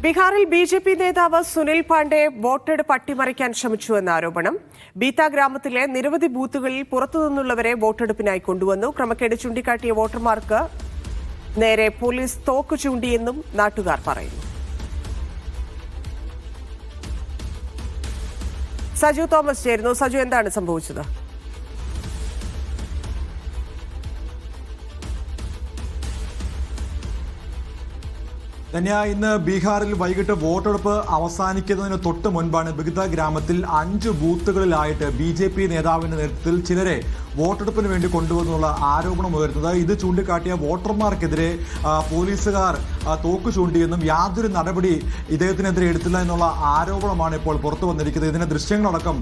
ബീഹാറിൽ ബി.ജെ.പി. നേതാവ് സുനിൽ പാണ്ഡെ വോട്ടെടുപ്പ് അട്ടിമറിക്കാൻ ശ്രമിച്ചുവെന്ന ആരോപണം. ബീത്ത ഗ്രാമത്തിലെ നിരവധി ബൂത്തുകളിൽ പുറത്തുനിന്നുള്ളവരെ വോട്ടെടുപ്പിനായി കൊണ്ടുവന്നു. ക്രമക്കേട് ചൂണ്ടിക്കാട്ടിയ വോട്ടർമാർക്ക് നേരെ പോലീസ് തോക്ക് ചൂണ്ടിയെന്നും നാട്ടുകാർ പറയുന്നു. സജു തോമസ് ചേരുന്നു. സജു, എന്താണ് സംഭവിച്ചത്? ഇന്ന് ബീഹാറിൽ വൈകിട്ട് വോട്ടെടുപ്പ് അവസാനിക്കുന്നതിന് തൊട്ട് മുൻപാണ് ബിഗ്ത ഗ്രാമത്തിൽ 5 ബൂത്തുകളിലായിട്ട് ബി.ജെ.പി. നേതാവിന്റെ നേതൃത്വത്തിൽ ചിലരെ വോട്ടെടുപ്പിന് വേണ്ടി കൊണ്ടുവന്നുള്ള ആരോപണം ഉയർന്നത്. ഇത് ചൂണ്ടിക്കാട്ടിയ വോട്ടർമാർക്കെതിരെ പോലീസുകാർ തോക്ക് ചൂണ്ടിയെന്നും യാതൊരു നടപടി ഇദ്ദേഹത്തിനെതിരെ എടുത്തില്ല എന്നുള്ള ആരോപണമാണ് ഇപ്പോൾ പുറത്തു വന്നിരിക്കുന്നത്. ഇതിന്റെ ദൃശ്യങ്ങളടക്കം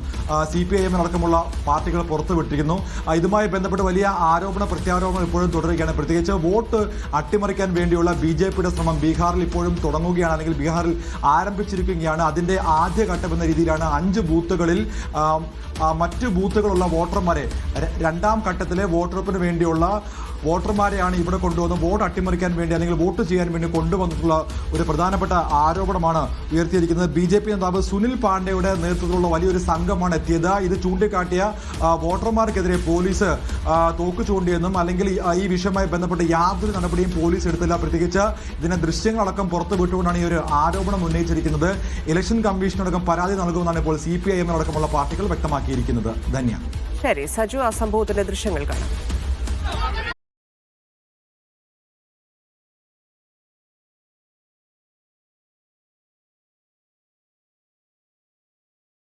CPIM അടക്കമുള്ള പാർട്ടികൾ പുറത്തുവിട്ടിരിക്കുന്നു. ഇതുമായി ബന്ധപ്പെട്ട് വലിയ ആരോപണ പ്രത്യാരോപണം ഇപ്പോഴും തുടരുകയാണ്. പ്രത്യേകിച്ച് വോട്ട് അട്ടിമറിക്കാൻ വേണ്ടിയുള്ള ബി.ജെ.പിയുടെ ശ്രമം ബീഹാറിൽ ഇപ്പോഴും തുടങ്ങുകയാണ്, അല്ലെങ്കിൽ ബീഹാറിൽ ആരംഭിച്ചിരിക്കുകയാണ്. അതിന്റെ ആദ്യഘട്ടം എന്ന രീതിയിലാണ് 5 ബൂത്തുകളിൽ മറ്റു ബൂത്തുകളുള്ള വോട്ടർമാരെ രണ്ടാം ഘട്ടത്തിലെ വോട്ടെടുപ്പിന് വേണ്ടിയുള്ള വോട്ടർമാരെയാണ് ഇവിടെ കൊണ്ടുവന്ന് വോട്ട് അട്ടിമറിക്കാൻ വേണ്ടി അല്ലെങ്കിൽ വോട്ട് ചെയ്യാൻ വേണ്ടി കൊണ്ടുവന്നിട്ടുള്ള ഒരു പ്രധാനപ്പെട്ട ആരോപണമാണ് ഉയർത്തിയിരിക്കുന്നത്. ബി.ജെ.പി. നേതാവ് സുനിൽ പാണ്ഡെയുടെ നേതൃത്വത്തിലുള്ള വലിയൊരു സംഘമാണ് എത്തിയത്. ഇത് ചൂണ്ടിക്കാട്ടിയ വോട്ടർമാർക്കെതിരെ പോലീസ് തോക്ക് ചൂണ്ടിയെന്നും അല്ലെങ്കിൽ ഈ വിഷയവുമായി ബന്ധപ്പെട്ട് യാതൊരു നടപടിയും പോലീസ് എടുത്തില്ല. പ്രത്യേകിച്ച് ഇതിന്റെ ദൃശ്യങ്ങളടക്കം പുറത്തുവിട്ടുകൊണ്ടാണ് ഈ ഒരു ആരോപണം ഉന്നയിച്ചിരിക്കുന്നത്. ഇലക്ഷൻ കമ്മീഷനടക്കം പരാതി നൽകുമെന്നാണ് ഇപ്പോൾ CPIM അടക്കമുള്ള പാർട്ടികൾ വ്യക്തമാക്കിയിരിക്കുന്നത്. ധന്യ. ശരി സജു, ആ സംഭവത്തിന്റെ ദൃശ്യങ്ങൾ കാണാം.